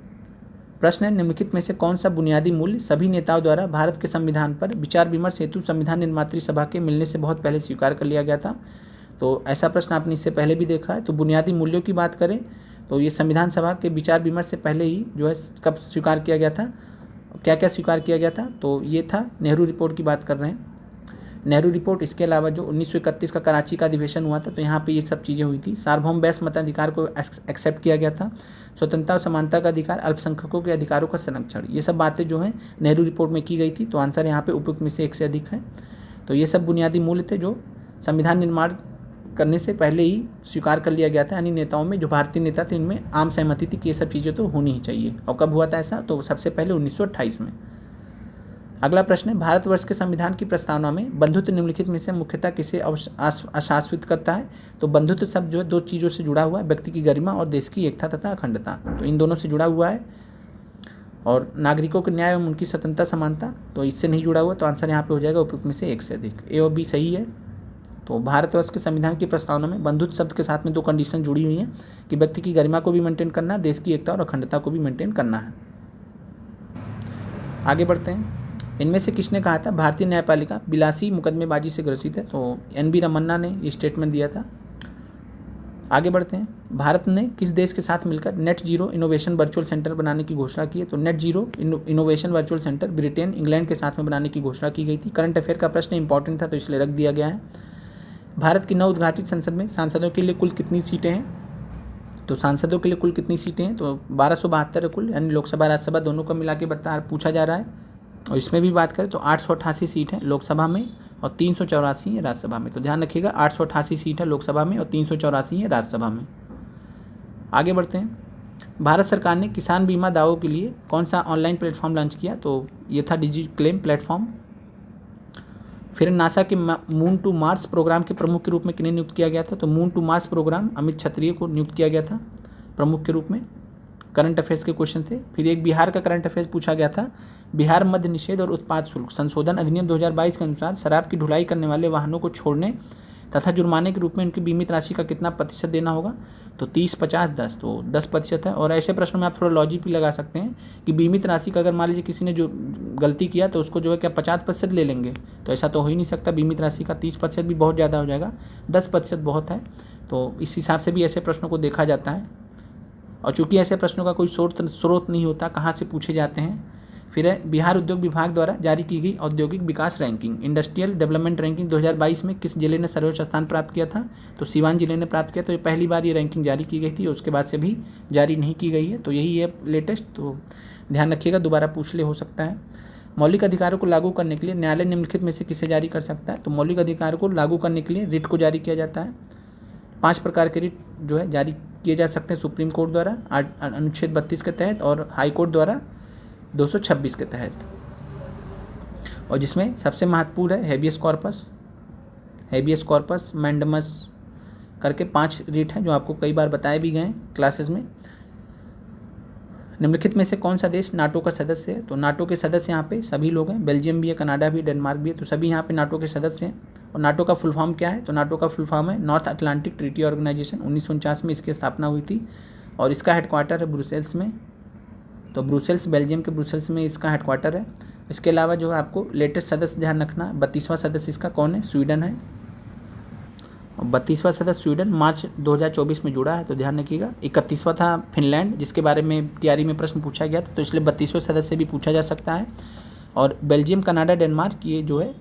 प्रश्न है, निम्नलिखित में से कौन सा बुनियादी मूल्य सभी नेताओं द्वारा भारत के संविधान पर विचार विमर्श हेतु संविधान निर्मात्री सभा के मिलने से बहुत पहले स्वीकार कर लिया गया था। तो ऐसा प्रश्न आपने इससे पहले भी देखा है। तो बुनियादी मूल्यों की बात करें तो ये संविधान सभा के विचार विमर्श से पहले ही जो है कब स्वीकार किया गया था, क्या क्या स्वीकार किया गया था, तो ये था नेहरू रिपोर्ट की बात कर रहे हैं, नेहरू रिपोर्ट। इसके अलावा जो 1931 का कराची का अधिवेशन हुआ था, तो यहाँ पे ये सब चीज़ें हुई थी। सार्वभौम वैश्य मताधिकार को एक्सेप्ट किया गया था, स्वतंत्रता और समानता का अधिकार, अल्पसंख्यकों के अधिकारों का संरक्षण, ये सब बातें जो हैं नेहरू रिपोर्ट में की गई थी। तो आंसर यहाँ पे उपयुक्त में से 1 से अधिक है। तो ये सब बुनियादी मूल्य थे जो संविधान निर्माण करने से पहले ही स्वीकार कर लिया गया था, यानी नेताओं में जो भारतीय नेता थे इनमें आम सहमति थी कि ये सब चीज़ें तो होनी ही चाहिए। और कब हुआ था ऐसा, तो सबसे पहले 1928 में। अगला प्रश्न है, भारतवर्ष के संविधान की प्रस्तावना में बंधुत्व निम्नलिखित में से मुख्यतः किसे आश्वासित करता है, तो बंधुत्व शब्द जो है 2 चीज़ों से जुड़ा हुआ है, व्यक्ति की गरिमा और देश की एकता तथा अखंडता। तो इन दोनों से जुड़ा हुआ है। और नागरिकों के न्याय एवं उनकी स्वतंत्रता समानता, तो इससे नहीं जुड़ा हुआ। तो आंसर यहाँ पे हो जाएगा उपयुक्त में से 1 से अधिक, A और B सही है। तो भारतवर्ष के संविधान की प्रस्तावना में बंधुत्व शब्द के साथ में 2 कंडीशन जुड़ी हुई हैं कि व्यक्ति की गरिमा को भी मेंटेन करना है, देश की एकता और अखंडता को भी मेंटेन करना है। आगे बढ़ते हैं। इनमें से किसने कहा था भारतीय न्यायपालिका विलासी मुकदमेबाजी से ग्रसित है, तो NB रमन्ना ने ये स्टेटमेंट दिया था। आगे बढ़ते हैं। भारत ने किस देश के साथ मिलकर net zero innovation virtual centre बनाने की घोषणा की है, तो net zero innovation virtual centre Britain England के साथ में बनाने की घोषणा की गई थी। करंट अफेयर का प्रश्न इंपॉर्टेंट था तो इसलिए रख दिया गया है। भारत की नव उद्घाटित संसद में सांसदों के लिए कुल कितनी सीटें हैं, तो सांसदों के लिए कुल कितनी सीटें हैं, तो 1272 है कुल, यानी लोकसभा राज्यसभा दोनों को मिला के पूछा जा रहा है। और इसमें भी बात करें तो 888 सीट है लोकसभा में और 384 है राज्यसभा में। तो ध्यान रखिएगा 888 सीट है लोकसभा में और 384 है राज्यसभा में। आगे बढ़ते हैं। भारत सरकार ने किसान बीमा दावों के लिए कौन सा ऑनलाइन प्लेटफॉर्म लॉन्च किया? तो ये था डिजी क्लेम प्लेटफॉर्म। फिर नासा के मून टू मार्स प्रोग्राम के प्रमुख के रूप में किन्हें नियुक्त किया गया था? तो moon to Mars programme Amit Kshatriya को नियुक्त किया गया था प्रमुख के रूप में। करंट अफेयर्स के क्वेश्चन थे। फिर एक बिहार का करंट अफेयर्स पूछा गया था। बिहार मद्य निषेध और उत्पाद शुल्क संशोधन अधिनियम 2022 के अनुसार शराब की ढुलाई करने वाले वाहनों को छोड़ने तथा जुर्माने के रूप में उनकी बीमित राशि का कितना प्रतिशत देना होगा? तो 30, 50, 10, तो 10% है। और ऐसे प्रश्नों में आप थोड़ा लॉजिक भी लगा सकते हैं कि बीमित राशि का अगर मान लीजिए किसी ने जो गलती किया तो उसको जो है क्या 50% ले लेंगे? तो ऐसा तो हो ही नहीं सकता। बीमित राशि का 30% भी बहुत ज़्यादा हो जाएगा, 10% बहुत है। तो इस हिसाब से भी ऐसे प्रश्नों को देखा जाता है। और चूंकि ऐसे प्रश्नों का कोई स्रोत नहीं होता, कहाँ से पूछे जाते हैं। फिर है बिहार उद्योग विभाग द्वारा जारी की गई औद्योगिक विकास रैंकिंग, इंडस्ट्रियल डेवलपमेंट रैंकिंग 2022 में किस जिले ने सर्वोच्च स्थान प्राप्त किया था? तो सीवान जिले ने प्राप्त किया। तो ये पहली बार ये रैंकिंग जारी की गई थी, उसके बाद से भी जारी नहीं की गई है। तो यही है लेटेस्ट, तो ध्यान रखिएगा, दोबारा पूछ ले हो सकता है। मौलिक अधिकारों को लागू करने के लिए न्यायालय निम्नलिखित में से किसे जारी कर सकता है? तो मौलिक अधिकारों को लागू करने के लिए रिट को जारी किया जाता है। 5 प्रकार के रिट जो है जारी किए जा सकते हैं सुप्रीम कोर्ट द्वारा अनुच्छेद 32 के तहत और हाई कोर्ट द्वारा 226 के तहत। और जिसमें सबसे महत्वपूर्ण है हेबियस कॉर्पस, मैंडमस करके 5 रिट हैं जो आपको कई बार बताए भी गए क्लासेस में। निम्नलिखित में से कौन सा देश नाटो का सदस्य है? तो नाटो के सदस्य यहाँ पे सभी लोग हैं, बेल्जियम भी है, कनाडा भी है, डेनमार्क भी है। तो सभी यहाँ पे नाटो के सदस्य हैं। और नाटो का फुल फॉर्म क्या है? तो नाटो का फुल फॉर्म है नॉर्थ अटलांटिक ट्रीटी ऑर्गेनाइजेशन। 1949 में इसकी स्थापना हुई थी और इसका हेडक्वार्टर है ब्रुसेल्स में। तो ब्रुसेल्स, बेल्जियम के ब्रुसेल्स में इसका हेडक्वार्टर है। इसके अलावा जो है आपको लेटेस्ट सदस्य ध्यान रखना, 32वां सदस्य इसका कौन है? स्वीडन है। और 32वां सदस्य स्वीडन मार्च 2024 में जुड़ा है, तो ध्यान रखिएगा। 31वां था फिनलैंड, जिसके बारे में तैयारी में प्रश्न पूछा गया था, तो इसलिए 32वें सदस्य से भी पूछा जा सकता है। और बेल्जियम, कनाडा, डेनमार्क ये जो है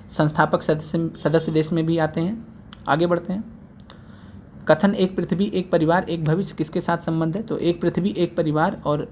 संस्थापक सदस्य देश में भी आते हैं। आगे बढ़ते हैं। कथन एक पृथ्वी एक परिवार एक भविष्य किसके साथ संबंध है? तो एक पृथ्वी एक परिवार और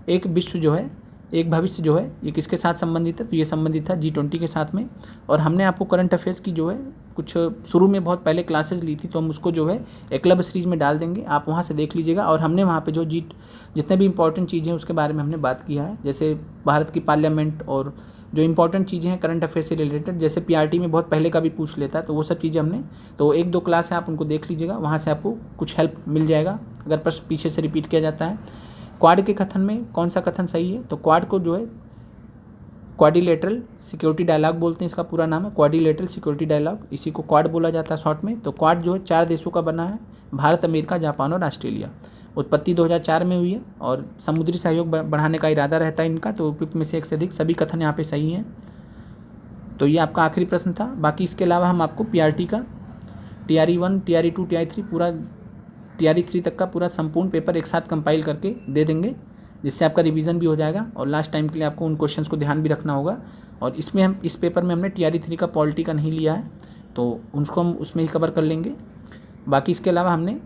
एक विश्व जो है, एक भविष्य जो है, ये किसके साथ संबंधित है? तो ये संबंधित था G20 के साथ में। और हमने आपको करंट अफेयर्स की जो है कुछ शुरू में बहुत पहले क्लासेस ली थी, तो हम उसको जो है एकलव्य सीरीज में डाल देंगे, आप वहाँ से देख लीजिएगा। और हमने वहाँ पे जो जितने भी इंपॉर्टेंट चीज़ें हैं उसके बारे में हमने बात किया है, जैसे भारत की पार्लियामेंट और जो इंपॉर्टेंट चीज़ें हैं करंट अफेयर से रिलेटेड, जैसे PRT में बहुत पहले का भी पूछ लेता है, तो वो सब चीज़ें हमने, तो 1-2 क्लास है आप उनको देख लीजिएगा, वहाँ से आपको कुछ हेल्प मिल जाएगा अगर प्रश्न पीछे से रिपीट किया जाता है। क्वाड के कथन में कौन सा कथन सही है? तो क्वाड को जो है क्वाड्रिलेटरल सिक्योरिटी डायलॉग बोलते हैं, इसका पूरा नाम है क्वाड्रिलेटरल सिक्योरिटी डायलॉग, इसी को क्वाड बोला जाता है शॉर्ट में। तो क्वाड जो है 4 देशों का बना है, भारत, अमेरिका, जापान और ऑस्ट्रेलिया। उत्पत्ति 2004 में हुई है और समुद्री सहयोग बढ़ाने का इरादा रहता है इनका, तो उपयुक्त में से एक से अधिक सभी कथन यहाँ पे सही हैं। तो ये आपका आखिरी प्रश्न था। बाकी इसके अलावा हम आपको PRT का TRE1, TRE2, TRE3 पूरा TRE3 तक का पूरा संपूर्ण पेपर एक साथ कंपाइल करके दे देंगे, जिससे आपका रिवीजन भी हो जाएगा और लास्ट टाइम के लिए आपको उन क्वेश्चंस को ध्यान भी रखना होगा। और इसमें हम इस पेपर में हमने TRE3 का पॉलिटी का नहीं लिया है, तो उसको हम उसमें ही कवर कर लेंगे। बाकी इसके अलावा हमने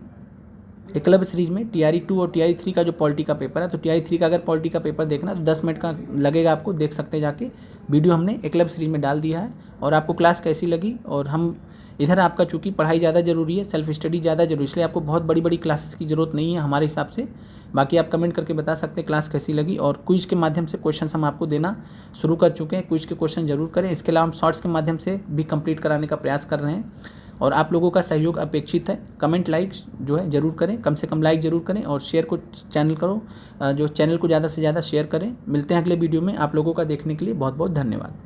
एकलव्य सीरीज में TRE2 और TRE3 का जो पॉलिटी का पेपर है, तो TRE3 का अगर पॉलिटी का पेपर देखना तो 10 मिनट का लगेगा, आपको देख सकते हैं जाके, वीडियो हमने एकलव्य सीरीज में डाल दिया है। और आपको क्लास कैसी लगी? और हम इधर आपका चूँकि पढ़ाई ज़्यादा ज़रूरी है, सेल्फ स्टडी ज़्यादा जरूरी, इसलिए आपको बहुत बड़ी बड़ी क्लासेस की ज़रूरत नहीं है हमारे हिसाब से। बाकी आप कमेंट करके बता सकते हैं क्लास कैसी लगी। और क्विज के माध्यम से क्वेश्चन हम आपको देना शुरू कर चुके हैं, क्विज के क्वेश्चन जरूर करें। इसके अलावा हम शॉर्ट्स के माध्यम से भी कंप्लीट कराने का प्रयास कर रहे हैं और आप लोगों का सहयोग अपेक्षित है। कमेंट लाइक जो है ज़रूर करें, कम से कम लाइक ज़रूर करें और शेयर को चैनल को ज़्यादा से ज़्यादा शेयर करें। मिलते हैं अगले वीडियो में। आप लोगों का देखने के लिए बहुत बहुत धन्यवाद।